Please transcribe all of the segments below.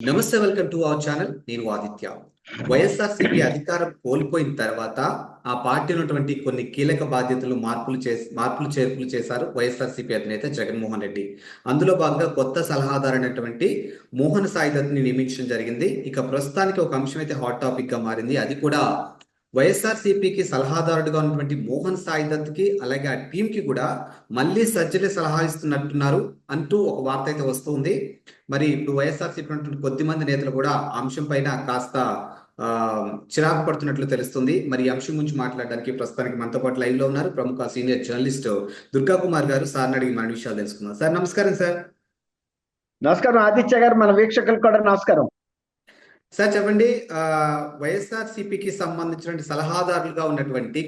నమస్తే, welcome to our channel. నేను ఆదిత్య. వైఎస్ఆర్సీపీ అధికారం కోల్పోయిన తర్వాత ఆ పార్టీ ఉన్నటువంటి కొన్ని కీలక బాధ్యతలు మార్పులు చేర్పులు చేశారు వైఎస్ఆర్సీపీ అధినేత జగన్మోహన్ రెడ్డి. అందులో భాగంగా కొత్త సలహాదారైనటువంటి మోహన్ సాయి దత్ని నియమించడం జరిగింది. ఇక ప్రస్తుతానికి ఒక అంశం అయితే హాట్ టాపిక్ గా మారింది. అది కూడా వైఎస్ఆర్సీపీకి సలహాదారుడుగా ఉన్నటువంటి మోహన్ సాయి దత్ కి, అలాగే ఆ టీం కి కూడా మళ్ళీ సజ్జలే సలహా ఇస్తున్నట్టున్నారు అంటూ ఒక వార్త అయితే వస్తుంది. మరి ఇప్పుడు వైఎస్ఆర్సీపీ ఉన్నటువంటి కొద్ది మంది నేతలు కూడా అంశం పైన కాస్త చిరాకు పడుతున్నట్లు తెలుస్తుంది. మరి ఈ అంశం గురించి మాట్లాడడానికి ప్రస్తుతానికి మనతో పాటు లైవ్ లో ఉన్నారు ప్రముఖ సీనియర్ జర్నలిస్ట్ దుర్గా కుమార్ గారు. సార్ అడిగి మన విషయాలు తెలుసుకుందాం. సార్ నమస్కారం. సార్ నమస్కారం ఆదిత్య గారు, మన వీక్షకులకు కూడా నమస్కారం. సార్ చెప్పండి, వైఎస్ఆర్సీపీకి సంబంధించిన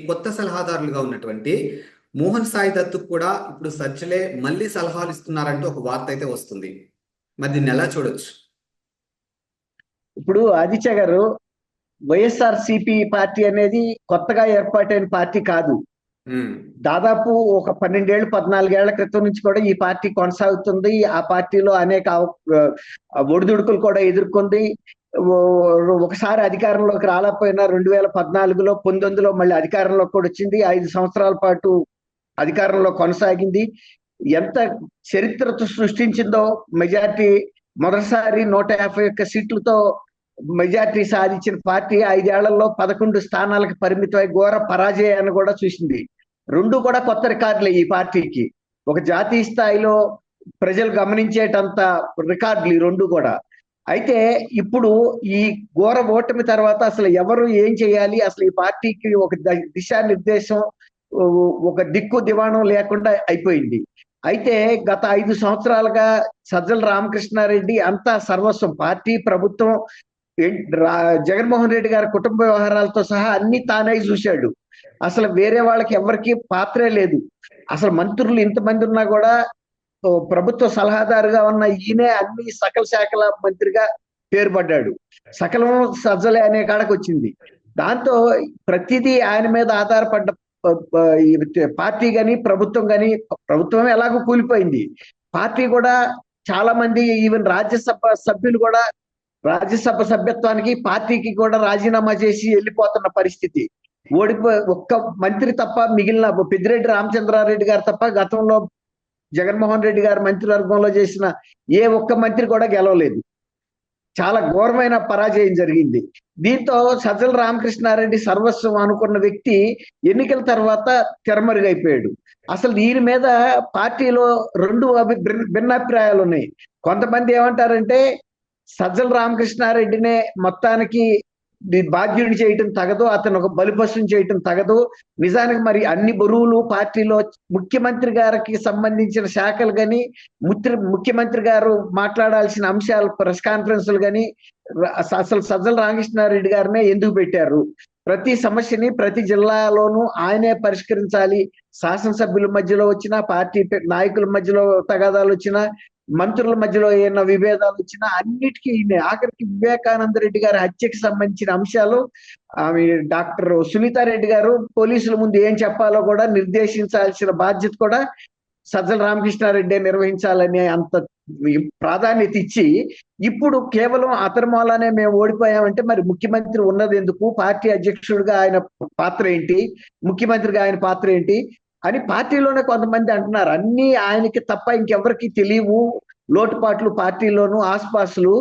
కొత్త సలహాదారులుగా ఉన్నటువంటి మోహన్ సాయి దత్ కూడా ఇప్పుడు సజ్జలే మళ్ళీ సలహాలు ఇస్తున్నారంటూ ఒక వార్త అయితే వస్తుంది. మరి దీన్ని ఎలా చూడొచ్చు? ఇప్పుడు ఆదిత్య గారు, వైఎస్ఆర్సీపీ పార్టీ అనేది కొత్తగా ఏర్పాటైన పార్టీ కాదు. దాదాపు ఒక 12 ఏళ్ళు 14 ఏళ్ల క్రితం నుంచి కూడా ఈ పార్టీ కొనసాగుతుంది. ఆ పార్టీలో అనేక ఒడిదుడుకులు కూడా ఎదుర్కొంది. ఒకసారి అధికారంలోకి రాలేకపోయినా 2014లో 19లో మళ్ళీ అధికారంలోకి కూడా వచ్చింది. 5 సంవత్సరాల పాటు అధికారంలో కొనసాగింది. ఎంత చరిత్ర సృష్టించిందో, మెజార్టీ మొదటిసారి 151 సీట్లతో మెజార్టీ సాధించిన పార్టీ 5 ఏళ్లలో 11 స్థానాలకు పరిమితమై ఘోర పరాజయాన్ని కూడా చూసింది. రెండు కూడా కొత్త రికార్డులే ఈ పార్టీకి. ఒక జాతీయ స్థాయిలో ప్రజలు గమనించేటంత రికార్డులు ఈ రెండు కూడా. అయితే ఇప్పుడు ఈ ఘోర ఓటమి తర్వాత అసలు ఎవరు ఏం చేయాలి, అసలు ఈ పార్టీకి ఒక దిశానిర్దేశం, ఒక దిక్కు దివాణం లేకుండా అయిపోయింది. అయితే గత 5 సంవత్సరాలుగా సజ్జల రామకృష్ణారెడ్డి అంతా సర్వస్వం, పార్టీ, ప్రభుత్వం, జగన్మోహన్ రెడ్డి గారి కుటుంబ వ్యవహారాలతో సహా అన్ని తానే చూశాడు. అసలు వేరే వాళ్ళకి ఎవరికి పాత్రే లేదు. అసలు మంత్రులు ఇంతమంది ఉన్నా కూడా ప్రభుత్వ సలహాదారుగా ఉన్న ఈయనే అన్ని సకల శాఖల మంత్రిగా పేరు పడ్డాడు. సకలం సజ్జలే అనే కాడకు వచ్చింది. దాంతో ప్రతిదీ ఆయన మీద ఆధారపడ్డ పార్టీ గాని ప్రభుత్వం గాని, ప్రభుత్వం ఎలాగో కూలిపోయింది, పార్టీ కూడా చాలా మంది ఈవెన్ రాజ్యసభ సభ్యులు కూడా రాజ్యసభ సభ్యత్వానికి పార్టీకి కూడా రాజీనామా చేసి వెళ్ళిపోతున్న పరిస్థితి. ఒక్క మంత్రి తప్ప, మిగిలిన పెద్దిరెడ్డి రామచంద్రారెడ్డి గారు తప్ప గతంలో జగన్మోహన్ రెడ్డి గారు మంత్రివర్గంలో చేసిన ఏ ఒక్క మంత్రి కూడా గెలవలేదు. చాలా ఘోరమైన పరాజయం జరిగింది. దీంతో సజ్జల రామకృష్ణారెడ్డి సర్వస్వం అనుకున్న వ్యక్తి ఎన్నికల తర్వాత తెరమరుగైపోయాడు. అసలు దీని మీద పార్టీలో రెండు భిన్నాభిప్రాయాలు ఉన్నాయి. కొంతమంది ఏమంటారంటే సజ్జల రామకృష్ణారెడ్డినే మొత్తానికి బాధ్యుడిని చేయటం తగదు, అతను ఒక బలిపశుని చేయటం తగదు. నిజానికి మరి అన్ని బరువులు పార్టీలో ముఖ్యమంత్రి గారికి సంబంధించిన శాఖలు కానీ, ముఖ్యమంత్రి గారు మాట్లాడాల్సిన అంశాలు ప్రెస్ కాన్ఫరెన్స్లు కానీ అసలు సజ్జల రామకృష్ణారెడ్డి గారినే ఎందుకు పెట్టారు? ప్రతి సమస్యని ప్రతి జిల్లాలోనూ ఆయనే పరిష్కరించాలి. శాసనసభ్యుల మధ్యలో వచ్చినా, పార్టీ నాయకుల మధ్యలో తగాదాలు వచ్చినా, మంత్రుల మధ్యలో ఏమైనా విభేదాలు వచ్చినా అన్నిటికీ ఆఖరికి వివేకానంద రెడ్డి గారి హత్యకి సంబంధించిన అంశాలు ఆమె డాక్టర్ సునీతారెడ్డి గారు పోలీసుల ముందు ఏం చెప్పాలో కూడా నిర్దేశించాల్సిన బాధ్యత కూడా సజ్జల రామకృష్ణారెడ్డి నిర్వహించాలనే అంత ప్రాధాన్యత ఇచ్చి, ఇప్పుడు కేవలం అతని మూలానే మేము ఓడిపోయామంటే మరి ముఖ్యమంత్రి ఉన్నది ఎందుకు, పార్టీ అధ్యక్షుడిగా ఆయన పాత్ర ఏంటి, ముఖ్యమంత్రిగా ఆయన పాత్ర ఏంటి అని పార్టీలోనే కొంతమంది అంటున్నారు. అన్ని ఆయనకి తప్ప ఇంకెవరికి తెలియవు లోటుపాట్లు పార్టీలోను, ఆస్పాసులు.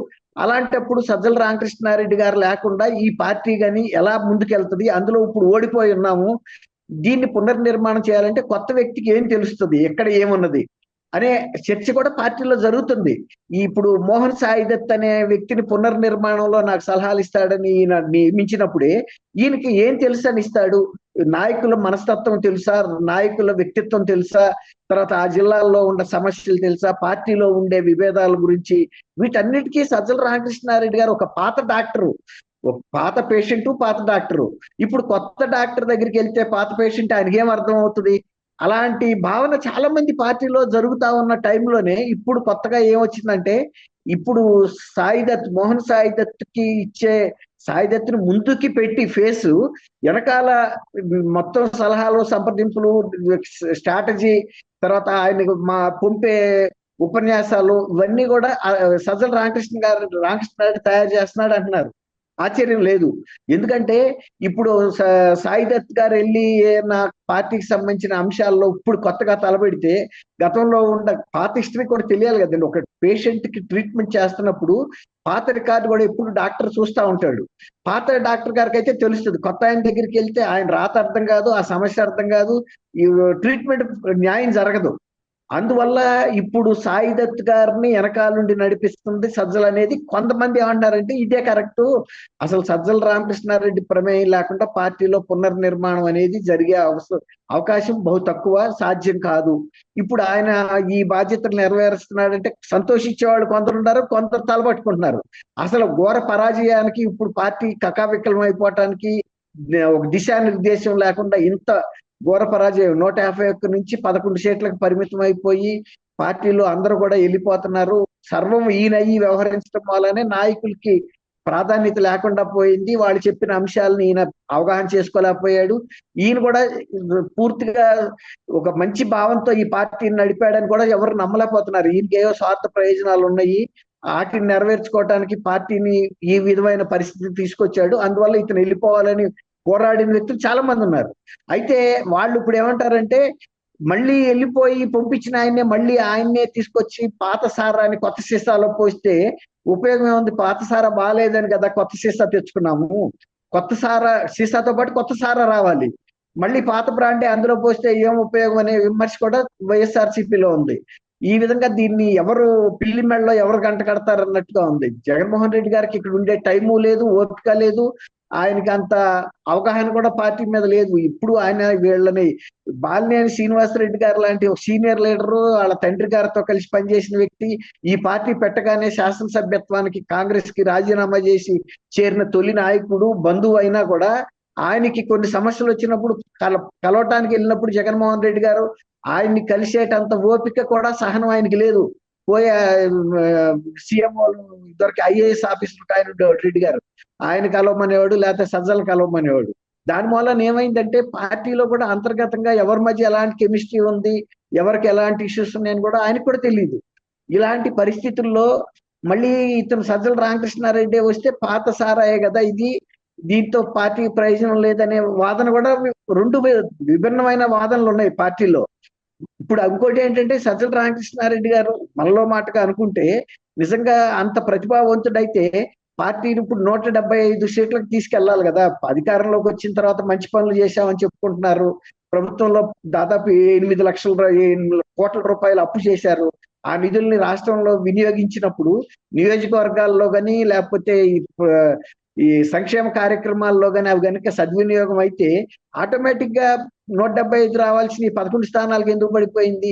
అలాంటప్పుడు సజ్జల రామకృష్ణారెడ్డి గారు లేకుండా ఈ పార్టీ గాని ఎలా ముందుకెళ్తుంది? అందులో ఇప్పుడు ఓడిపోయి ఉన్నాము, దీన్ని పునర్నిర్మాణం చేయాలంటే కొత్త వ్యక్తికి ఏం తెలుస్తుంది, ఎక్కడ ఏమున్నది అనే చర్చ కూడా పార్టీలో జరుగుతుంది. ఇప్పుడు మోహన్ సాయి దత్ అనే వ్యక్తిని పునర్నిర్మాణంలో నాకు సలహాలు ఇస్తాడని ఈయన నియమించినప్పుడే ఈయనకి ఏం తెలుసు అని ఇస్తాడు? నాయకుల మనస్తత్వం తెలుసా, నాయకుల వ్యక్తిత్వం తెలుసా, తర్వాత ఆ జిల్లాల్లో ఉన్న సమస్యలు తెలుసా, పార్టీలో ఉండే విభేదాల గురించి, వీటన్నిటికీ సజ్జల రామకృష్ణారెడ్డి గారు ఒక పాత డాక్టరు, ఒక పాత పేషెంట్, పాత డాక్టరు. ఇప్పుడు కొత్త డాక్టర్ దగ్గరికి వెళ్తే పాత పేషెంట్ ఆయనకి ఏం అర్థం అవుతుంది? అలాంటి భావన చాలా మంది పార్టీలో జరుగుతా ఉన్న టైంలోనే ఇప్పుడు కొత్తగా ఏమొచ్చిందంటే, ఇప్పుడు మోహన్ సాయి దత్ కి ఇచ్చే సాయి దత్తుని ముందుకి పెట్టి ఫేసు వెనకాల మొత్తం సలహాలు, సంప్రదింపులు, స్ట్రాటజీ, తర్వాత ఆయన పంపే ఉపన్యాసాలు ఇవన్నీ కూడా సజ్జల రామకృష్ణ తయారు చేస్తున్నాడు అంటున్నారు. ఆశ్చర్యం లేదు. ఎందుకంటే ఇప్పుడు సాయి దత్ గారు వెళ్ళి నా పార్టీకి సంబంధించిన అంశాల్లో ఇప్పుడు కొత్తగా తలపెడితే గతంలో ఉన్న పాత హిస్టరీ కూడా తెలియాలి కదండి. ఒక పేషెంట్ కి ట్రీట్మెంట్ చేస్తున్నప్పుడు పాత రికార్డు కూడా ఎప్పుడు డాక్టర్ చూస్తూ ఉంటాడు. పాత డాక్టర్ గారికి అయితే తెలుస్తుంది. కొత్త ఆయన దగ్గరికి వెళ్తే ఆయన రాత అర్థం కాదు, ఆ సమస్య అర్థం కాదు, ఈ ట్రీట్మెంట్ న్యాయం జరగదు. అందువల్ల ఇప్పుడు సాయి దత్ గారిని వెనకాల నుండి నడిపిస్తుంది సజ్జల అనేది కొంతమంది ఏమంటారంటే ఇదే కరెక్ట్. అసలు సజ్జల రామకృష్ణారెడ్డి ప్రమేయం లేకుండా పార్టీలో పునర్నిర్మాణం అనేది జరిగే అవకాశం బహు తక్కువ, సాధ్యం కాదు. ఇప్పుడు ఆయన ఈ బాధ్యతలు నెరవేరుస్తున్నాడంటే సంతోషించేవాళ్ళు కొందరు ఉన్నారు, కొందరు తలపట్టుకుంటున్నారు. అసలు ఘోర పరాజయానికి ఇప్పుడు పార్టీ కకావికలం అయిపోవటానికి ఒక దిశానిర్దేశం లేకుండా ఇంత ఘోర పరాజయం 151 నుంచి 11 సీట్లకు పరిమితం అయిపోయి పార్టీలో అందరూ కూడా వెళ్ళిపోతున్నారు. సర్వం ఈయనయ్యి వ్యవహరించడం వల్లనే నాయకులకి ప్రాధాన్యత లేకుండా పోయింది. వాళ్ళు చెప్పిన అంశాలను ఈయన అవగాహన చేసుకోలేకపోయాడు. ఈయన కూడా పూర్తిగా ఒక మంచి భావంతో ఈ పార్టీని నడిపాడని కూడా ఎవరు నమ్మలేకపోతున్నారు. ఈయనకి ఏవో స్వార్థ ప్రయోజనాలు ఉన్నాయి, వాటిని నెరవేర్చుకోవటానికి పార్టీని ఈ విధమైన పరిస్థితి తీసుకొచ్చాడు. అందువల్ల ఇతను వెళ్ళిపోవాలని పోరాడిన వ్యక్తులు చాలా మంది ఉన్నారు. అయితే వాళ్ళు ఇప్పుడు ఏమంటారంటే మళ్ళీ వెళ్ళిపోయి పంపించిన ఆయన్నే తీసుకొచ్చి పాత సారాన్ని కొత్త సీసాలో పోస్తే ఉపయోగం ఏముంది? పాత సారా బాగాలేదని కదా కొత్త సీసా తెచ్చుకున్నాము. కొత్త సారా సీసాతో పాటు కొత్త సారా రావాలి. మళ్ళీ పాత బ్రాండే అందులో పోస్తే ఏం ఉపయోగం అనే విమర్శ కూడా వైఎస్ఆర్సీపీలో ఉంది. ఈ విధంగా దీన్ని ఎవరు పిల్లి మెడలో ఎవరు గంట కడతారు అన్నట్టుగా ఉంది. జగన్మోహన్ రెడ్డి గారికి ఇక్కడ ఉండే టైము లేదు, ఓపిక లేదు, ఆయనకి అంత అవగాహన కూడా పార్టీ మీద లేదు. ఇప్పుడు ఆయన వీళ్ళని బాలినేని శ్రీనివాసరెడ్డి గారు లాంటి ఒక సీనియర్ లీడరు వాళ్ళ తండ్రి గారితో కలిసి పనిచేసిన వ్యక్తి ఈ పార్టీ పెట్టగానే శాసనసభ్యత్వానికి కాంగ్రెస్ కి రాజీనామా చేసి చేరిన తొలి నాయకుడు, బంధువు అయినా కూడా ఆయనకి కొన్ని సమస్యలు వచ్చినప్పుడు కలవటానికి వెళ్ళినప్పుడు జగన్మోహన్ రెడ్డి గారు ఆయన్ని కలిసేటంత ఓపిక కూడా సహనం ఆయనకి లేదు. పోయే సీఎం వాళ్ళు ఇద్దరికి ఐఏఎస్ ఆఫీసర్ ఆయన రెడ్డి గారు, ఆయన కలవమనేవాడు, లేకపోతే సజ్జలు కలవమనేవాడు. దాని మూలన ఏమైందంటే పార్టీలో కూడా అంతర్గతంగా ఎవరి మధ్య ఎలాంటి కెమిస్ట్రీ ఉంది, ఎవరికి ఎలాంటి ఇష్యూస్ ఉన్నాయని కూడా ఆయనకు కూడా తెలియదు. ఇలాంటి పరిస్థితుల్లో మళ్ళీ ఇతను సజ్జల రామకృష్ణారెడ్డి వస్తే పాత సారాయే కదా ఇది, దీంతో పార్టీ ప్రయోజనం లేదనే వాదన కూడా రెండు విభిన్నమైన వాదనలు ఉన్నాయి పార్టీలో. ఇప్పుడు ఇంకోటి ఏంటంటే సజ్జల రామకృష్ణారెడ్డి గారు మనలో మాటగా అనుకుంటే నిజంగా అంత ప్రతిభావంతుడైతే పార్టీని ఇప్పుడు 175 సీట్లకు తీసుకెళ్లాలి కదా. అధికారంలోకి వచ్చిన తర్వాత మంచి పనులు చేశామని చెప్పుకుంటున్నారు. ప్రభుత్వంలో దాదాపు 8 లక్షల కోట్ల రూపాయలు అప్పు చేశారు. ఆ నిధుల్ని రాష్ట్రంలో వినియోగించినప్పుడు నియోజకవర్గాల్లో కానీ లేకపోతే ఈ సంక్షేమ కార్యక్రమాల్లో కానీ అవి కనుక సద్వినియోగం అయితే ఆటోమేటిక్ గా 175 రావాల్సిన 11 స్థానాలకు ఎందుకు పడిపోయింది?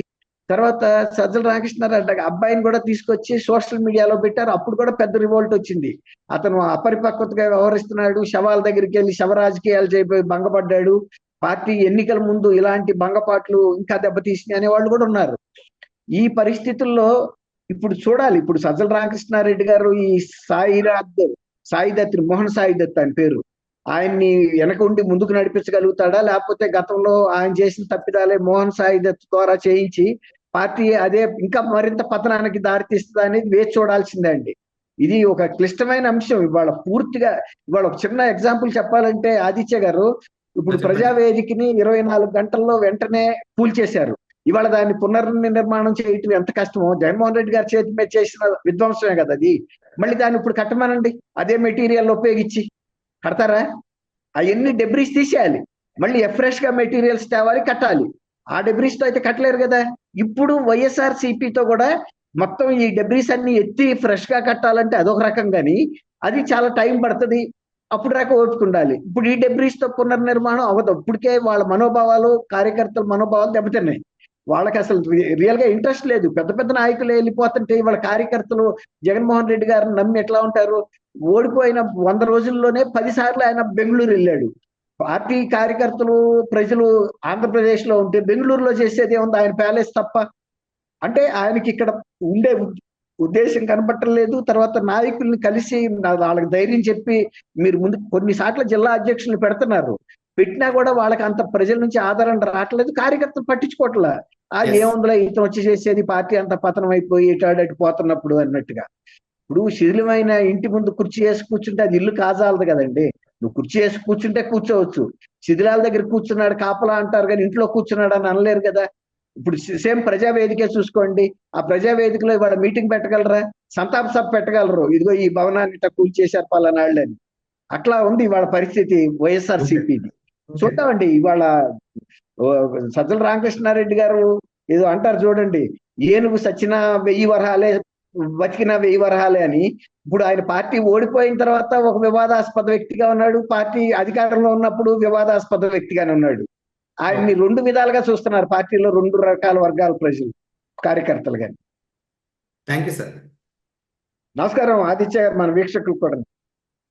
తర్వాత సజ్జల రామకృష్ణారెడ్డి అబ్బాయిని కూడా తీసుకొచ్చి సోషల్ మీడియాలో పెట్టారు. అప్పుడు కూడా పెద్ద రివోల్ట్ వచ్చింది. అతను అపరిపక్వతగా వ్యవహరిస్తున్నాడు, శవాల దగ్గరికి వెళ్ళి శవ రాజకీయాలు చేయబోయి భంగపడ్డాడు, పార్టీ ఎన్నికల ముందు ఇలాంటి భంగపాట్లు ఇంకా దెబ్బతీసినాయి అనే వాళ్ళు కూడా ఉన్నారు. ఈ పరిస్థితుల్లో ఇప్పుడు చూడాలి. ఇప్పుడు సజ్జల రామకృష్ణారెడ్డి గారు ఈ సాయి దత్ మోహన్ సాయి దత్ అని పేరు, ఆయన్ని వెనక ఉండి ముందుకు నడిపించగలుగుతాడా, లేకపోతే గతంలో ఆయన చేసిన తప్పిదాలే మోహన్ సాయి దత్ ద్వారా చేయించి పార్టీ అదే ఇంకా మరింత పతనానికి దారితీస్తుందా అనేది వేచి చూడాల్సిందే అండి. ఇది ఒక క్లిష్టమైన అంశం. ఇవాళ పూర్తిగా ఇవాళ ఒక చిన్న ఎగ్జాంపుల్ చెప్పాలంటే ఆదిత్య గారు ఇప్పుడు ప్రజావేదికని 24 గంటల్లో వెంటనే కూల్చేశారు. ఇవాళ దాన్ని పునర్నిర్మాణం చేయటం ఎంత కష్టమో జగన్మోహన్ రెడ్డి గారి చేతి మీద చేసిన విధ్వంసమే కదా అది. మళ్ళీ దాన్ని ఇప్పుడు కట్టమనండి, అదే మెటీరియల్ ఉపయోగించి కడతారా? అవన్నీ డెబ్రీస్ తీసేయాలి, మళ్ళీ ఫ్రెష్ గా మెటీరియల్స్ తేవాలి, కట్టాలి. ఆ డెబ్రీస్ తో అయితే కట్టలేరు కదా. ఇప్పుడు వైఎస్ఆర్సీపీతో కూడా మొత్తం ఈ డెబ్రీస్ అన్ని ఎత్తి ఫ్రెష్ గా కట్టాలంటే అదొక రకం, కానీ అది చాలా టైం పడుతుంది. అప్పుడు దాకా ఓపిక ఉండాలి. ఇప్పుడు ఈ డెబ్రీస్ తో పునర్నిర్మాణం అవ్వదు. ఇప్పటికే వాళ్ళ మనోభావాలు, కార్యకర్తల మనోభావాలు దెబ్బతిన్నాయి. వాళ్ళకి అసలు రియల్ గా ఇంట్రెస్ట్ లేదు. పెద్ద పెద్ద నాయకులు వెళ్ళిపోతుంటే వాళ్ళ కార్యకర్తలు జగన్మోహన్ రెడ్డి గారిని నమ్మి ఎట్లా ఉంటారు? ఓడిపోయిన 100 రోజుల్లోనే 10 సార్లు ఆయన బెంగళూరు వెళ్ళాడు. పార్టీ కార్యకర్తలు ప్రజలు ఆంధ్రప్రదేశ్ లో ఉంటే బెంగళూరులో చేసేది ఏముంది? ఆయన ప్యాలెస్ తప్ప. అంటే ఆయనకి ఇక్కడ ఉండే ఉద్దేశం కనబట్టలేదు. తర్వాత నాయకుల్ని కలిసి వాళ్ళకి ధైర్యం చెప్పి మీరు ముందు కొన్నిసార్లు జిల్లా అధ్యక్షులు పెడుతున్నారు. పెట్టినా కూడా వాళ్ళకి అంత ప్రజల నుంచి ఆదరణ రావట్లేదు, కార్యకర్తలు పట్టించుకోవట్లా. Yes. ఏముందిలే ఇతను వచ్చి చేసేది, పార్టీ అంత పతనం అయిపోయి ఇటాడటి పోతున్నప్పుడు అన్నట్టుగా. ఇప్పుడు శిథిలమైన ఇంటి ముందు కుర్చీ వేసి కూర్చుంటే అది ఇల్లు కాజాలదు కదండి. నువ్వు కుర్చీ వేసి కూర్చుంటే కూర్చోవచ్చు, శిథిలాల దగ్గర కూర్చున్నాడు కాపలా అంటారు కానీ ఇంట్లో కూర్చున్నాడు అని అనలేరు కదా. ఇప్పుడు సేమ్ ప్రజావేదికే చూసుకోండి, ఆ ప్రజావేదికలో ఇవాళ మీటింగ్ పెట్టగలరా, సంతాప సభ పెట్టగలరు, ఇదిగో ఈ భవనాన్ని ఇట్లా కూల్చేశారు పలానాళ్ళని. అట్లా ఉంది ఇవాళ పరిస్థితి వైఎస్ఆర్ సిపిది. చూద్దామండి ఇవాళ సజ్జల రామకృష్ణారెడ్డి గారు ఏదో అంటారు చూడండి, ఏనుగు సచ్చినా 1000 వరహాలే, బతికిన 1000 వరహాలే అని. ఇప్పుడు ఆయన పార్టీ ఓడిపోయిన తర్వాత ఒక వివాదాస్పద వ్యక్తిగా ఉన్నాడు, పార్టీ అధికారంలో ఉన్నప్పుడు వివాదాస్పద వ్యక్తిగానే ఉన్నాడు. ఆయన్ని 2 విధాలుగా చూస్తున్నారు పార్టీలో 2 రకాల వర్గాల ప్రజలు, కార్యకర్తలు కానీ. Thank you sir. నమస్కారం ఆదిత్య గారు, మన వీక్షకులు కూడా.